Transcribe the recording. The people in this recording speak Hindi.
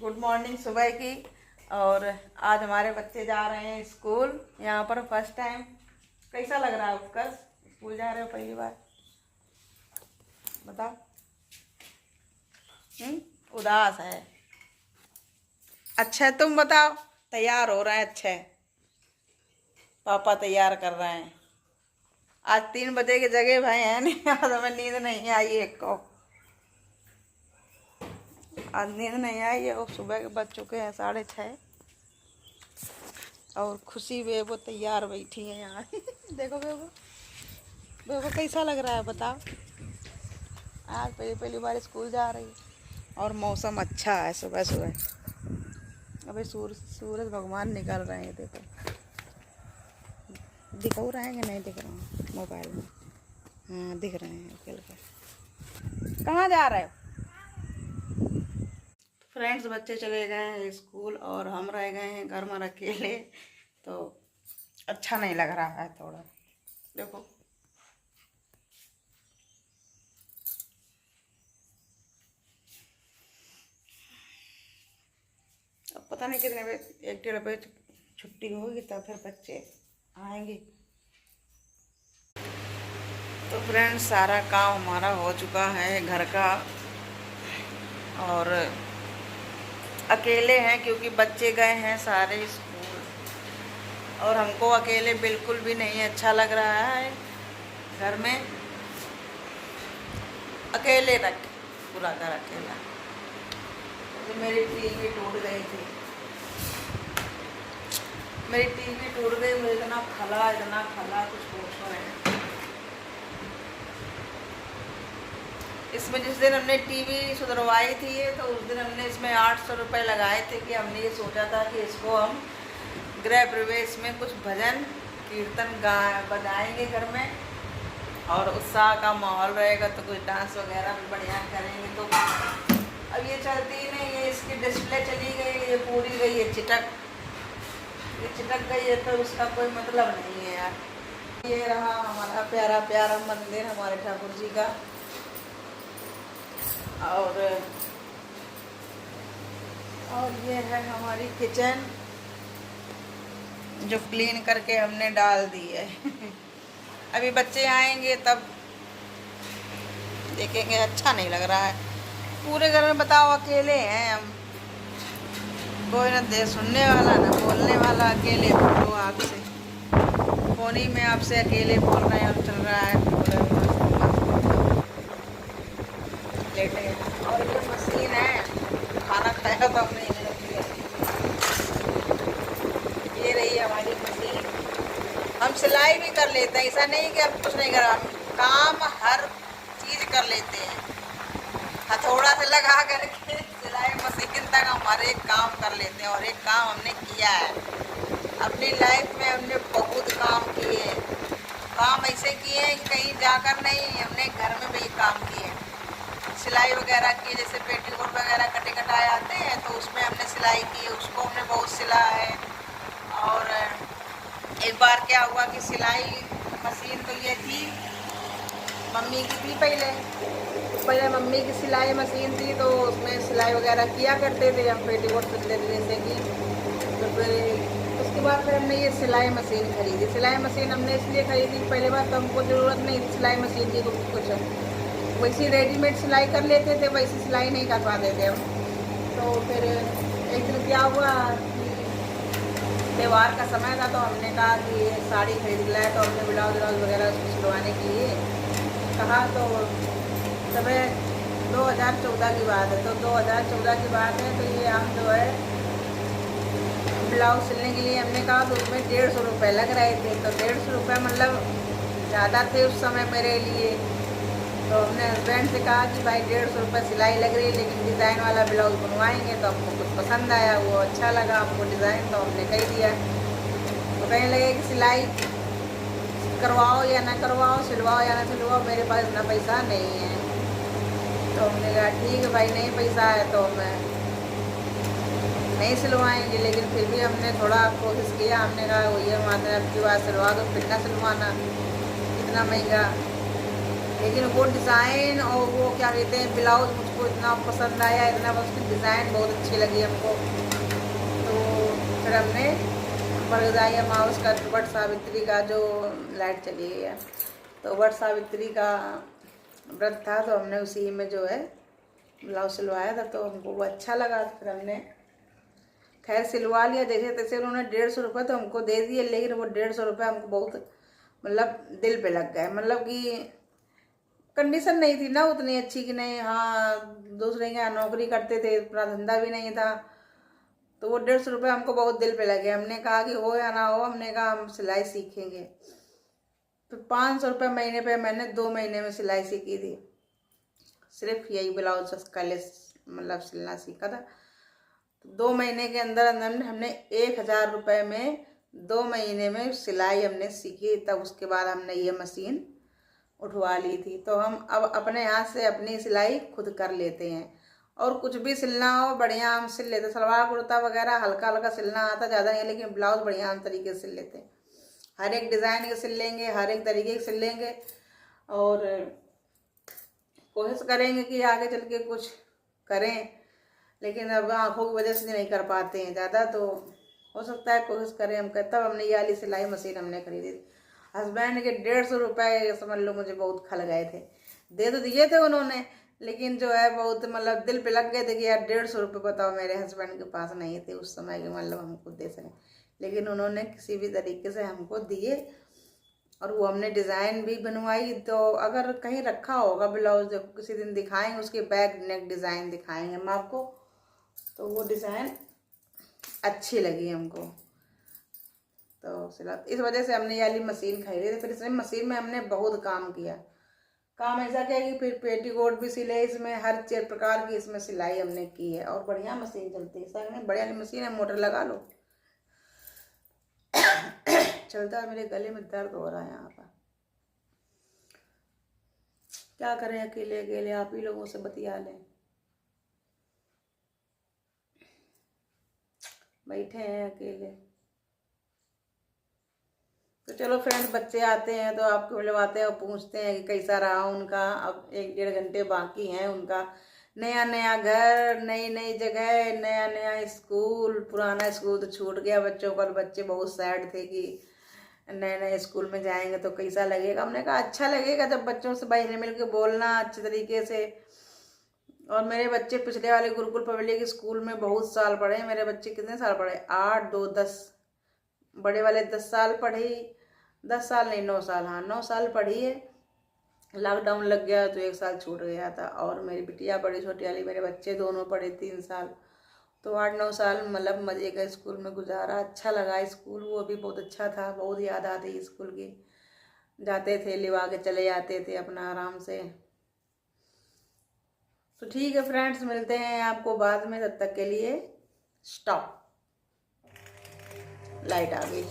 गुड मॉर्निंग सुबह की। और आज हमारे बच्चे जा रहे हैं स्कूल, यहाँ पर फर्स्ट टाइम। कैसा लग रहा है उत्कर्ष, स्कूल जा रहे हो पहली बार? बताओ। उदास है। अच्छा है, तुम बताओ। तैयार हो रहे हैं? अच्छा है, पापा तैयार कर रहे हैं। आज 3 बजे की जगह भाई है नहीं, आज हमें नींद नहीं आई एक को। आज नींद नहीं आई है, और सुबह के बज चुके हैं 6:30। और खुशी बेबो तैयार बैठी है यहाँ। देखो बेबो, बेबो कैसा लग रहा है बताओ। आज पहली पहली बार स्कूल जा रही है, और मौसम अच्छा है सुबह सुबह। अभी सूरज भगवान निकल रहे हैं, देखो। दिखो रहे हैं कि नहीं दिख रहे हैं मोबाइल में? हाँ दिख रहे हैं निकल कर। कहाँ जा रहे हो? फ्रेंड्स, बच्चे चले गए हैं स्कूल और हम रह गए हैं घर में अकेले। तो अच्छा नहीं लग रहा है थोड़ा। देखो अब पता नहीं कितने बजे, 1-1:30 बजे छुट्टी होगी, तब फिर बच्चे आएंगे। तो फ्रेंड्स, सारा काम हमारा हो चुका है घर का, और अकेले हैं क्योंकि बच्चे गए हैं सारे स्कूल। और हमको अकेले बिल्कुल भी नहीं अच्छा लग रहा है घर में। अकेले रख पूरा घर अकेला। तो मेरी टीवी टूट गई थी, मेरी टीवी टूट गई। मुझे इतना खला कुछ पूछो नहीं। इसमें जिस दिन हमने टीवी सुधरवाई थी, तो उस दिन हमने इसमें 800 रुपये लगाए थे कि हमने ये सोचा था कि इसको हम गृह प्रवेश में कुछ भजन कीर्तन बजाएंगे घर में, और उत्साह का माहौल रहेगा, तो कुछ डांस वगैरह भी बढ़िया करेंगे। तो अब ये चलती ही नहीं है, इसकी डिस्प्ले चली गई, ये पूरी गई है ये चिटक गई है, तो उसका कोई मतलब नहीं है यार। ये रहा हमारा प्यारा प्यारा मंदिर हमारे ठाकुर जी का। और ये है हमारी किचन, जो क्लीन करके हमने डाल दी है। अभी बच्चे आएंगे तब देखेंगे। अच्छा नहीं लग रहा है पूरे घर में। बताओ, अकेले हैं हम, कोई ना दे सुनने वाला ना बोलने वाला। अकेले बोलो आपसे, फोन ही में आपसे अकेले बोल रहे हैं। अब चल रहा है लेटे। और ये मशीन है, खाना खाया तो हमने इन्हें रखी है। ये रही हमारी मशीन। हम सिलाई भी कर लेते हैं, ऐसा नहीं कि हम कुछ नहीं कर। हम काम हर चीज़ कर लेते हैं, हथौड़ा से लगा करके सिलाई मशीन तक हम हर एक काम कर लेते हैं। और एक काम हमने किया है अपनी लाइफ में, हमने बहुत काम किए। काम ऐसे किए हैं कि कहीं जाकर नहीं, हमने घर में भी काम किए। सिलाई वगैरह की, जैसे पेटीकोट वगैरह कटे कटाए आते हैं, तो उसमें हमने सिलाई की, उसको हमने बहुत सिला है। और एक बार क्या हुआ कि सिलाई मशीन तो ये थी, मम्मी की थी पहले मम्मी की सिलाई मशीन थी, तो उसमें सिलाई वगैरह किया करते थे हम, पेटीकोट सिलते थे जैसे कि। तो फिर उसके बाद फिर हमने ये सिलाई मशीन खरीदी। सिलाई मशीन हमने इसलिए खरीदी, पहले बात तो हमको ज़रूरत नहीं थी सिलाई मशीन की कुछ, वैसी रेडीमेड सिलाई कर लेते थे, वैसी सिलाई नहीं करवा देते हम। तो फिर एक दिन क्या हुआ कि त्यौहार का समय था, तो हमने कहा कि साड़ी खरीद लाए, तो हमने ब्लाउज वगैरह उसको सिलवाने के लिए कहा। तो समय 2014 की बात है, तो 2014 की बात है। तो ये हम जो है ब्लाउज सिलने के लिए हमने कहा, तो उसमें 150 रुपये लग रहे थे। तो 150 रुपये मतलब ज़्यादा थे उस समय मेरे लिए। तो हमने हस्बैंड से कहा कि भाई 150 रुपये सिलाई लग रही है, लेकिन डिज़ाइन वाला ब्लाउज बनवाएंगे। तो हमको कुछ पसंद आया, वो अच्छा लगा हमको डिज़ाइन, तो हमने कह दिया। तो कहने लगे कि सिलाई करवाओ या ना करवाओ, सिलवाओ या ना सिलवाओ, मेरे पास इतना पैसा नहीं है। तो हमने कहा ठीक है भाई, नहीं पैसा है तो मैं नहीं सिलवाएंगे। लेकिन फिर भी हमने थोड़ा कोशिश किया। हमने कहा वो ये माता अब की बात सिलवा दो, फिर ना सिलवाना इतना महंगा। लेकिन वो डिज़ाइन और वो क्या कहते हैं ब्लाउज मुझको हमको इतना पसंद आया, इतना उसकी डिज़ाइन बहुत अच्छी लगी हमको। तो फिर हमने बरगदाई अमावस का वट सावित्री का जो लाइट चली गई है, तो वट सावित्री का व्रत था, तो हमने उसी में जो है ब्लाउज सिलवाया था, तो हमको वो अच्छा लगा। फिर हमने खैर सिलवा लिया, जैसे तैसे उन्होंने 150 रुपये तो हमको दे दिए, लेकिन वो 150 रुपये हमको बहुत मतलब दिल पे लग गए। मतलब कि कंडीशन नहीं थी ना उतनी अच्छी कि नहीं, हाँ दूसरे के यहाँ नौकरी करते थे, अपना धंधा भी नहीं था, तो वो 150 रुपये हमको बहुत दिल पे लगे। हमने कहा कि हो या ना हो, हमने कहा हम सिलाई सीखेंगे। तो 500 रुपये महीने पे मैंने 2 महीने में सिलाई सीखी थी, सिर्फ यही ब्लाउज का लेस मतलब सिलना सीखा था। तो 2 महीने के अंदर अंदर हमने 1000 रुपये में 2 महीने में सिलाई हमने सीखी। तब उसके बाद हमने ये मशीन उठवा ली थी। तो हम अब अपने हाथ से अपनी सिलाई खुद कर लेते हैं, और कुछ भी सिलना हो बढ़िया हम सिल लेते। सलवार कुर्ता वगैरह हल्का हल्का सिलना आता, ज़्यादा नहीं, लेकिन ब्लाउज बढ़िया हम तरीके से सिल लेते हैं। हर एक डिज़ाइन के सिल लेंगे, हर एक तरीके के सिल लेंगे, और कोशिश करेंगे कि आगे चल के कुछ करें, लेकिन अब आँखों की वजह से नहीं कर पाते हैं ज़्यादा। तो हो सकता है कोशिश करें हम। तब हमने ये वाली सिलाई मशीन हमने खरीदी थी। हस्बैंड के 150 रुपये समझ लो मुझे बहुत खल गए थे। दे तो दिए थे उन्होंने, लेकिन जो है बहुत मतलब दिल पे लग गए थे कि यार 150 रुपये बताओ, मेरे हस्बैंड के पास नहीं थे उस समय के, मतलब हमको दे सकें, लेकिन उन्होंने किसी भी तरीके से हमको दिए, और वो हमने डिज़ाइन भी बनवाई। तो अगर कहीं रखा होगा ब्लाउज, जब किसी दिन दिखाएंगे उसके बैक नेक डिज़ाइन दिखाएंगे हम आपको, तो वो डिज़ाइन अच्छी लगी हमको। तो सिला इस वजह से हमने ये वाली मशीन खरीदी थी। फिर इसमें मशीन में हमने बहुत काम किया। काम ऐसा किया कि फिर पेटीकोट भी सिले इसमें, हर प्रकार की इसमें सिलाई हमने की है, और बढ़िया मशीन चलती है। सर बढ़िया मशीन है, मोटर लगा लो चलता है। मेरे गले में दर्द हो रहा है यहाँ पर, क्या करें, अकेले अकेले आप ही लोगों से बतिया लें, बैठे हैं अकेले। तो चलो फ्रेंड्स, बच्चे आते हैं तो आपको मिलवाते हैं और पूछते हैं कि कैसा रहा उनका। अब 1-1.5 घंटे बाकी हैं उनका। नया नया घर, नई नई जगह, नया नया स्कूल। पुराना स्कूल तो छूट गया बच्चों का, बच्चे बहुत सैड थे कि नए नए स्कूल में जाएंगे तो कैसा लगेगा। हमने कहा अच्छा लगेगा जब बच्चों से भाई मिल के बोलना अच्छे तरीके से। और मेरे बच्चे पिछले वाले गुरुकुल पब्लिक स्कूल में बहुत साल पढ़े। मेरे बच्चे कितने साल पढ़े, 8, 2, 10, बड़े वाले 10 साल पढ़ी, 10 साल नहीं 9 साल, हाँ 9 साल पढ़ी है। लॉकडाउन लग गया तो 1 साल छूट गया था। और मेरी बिटिया बड़ी, छोटी वाली, मेरे बच्चे दोनों पढ़े 3 साल। तो 8-9 साल मतलब मज़े का स्कूल में गुजारा। अच्छा लगा स्कूल, वो भी बहुत अच्छा था। बहुत याद आती स्कूल की, जाते थे लिवा के चले जाते थे अपना आराम से। तो ठीक है फ्रेंड्स, मिलते हैं आपको बाद में, तब तक के लिए स्टॉप। लाइट आ गई।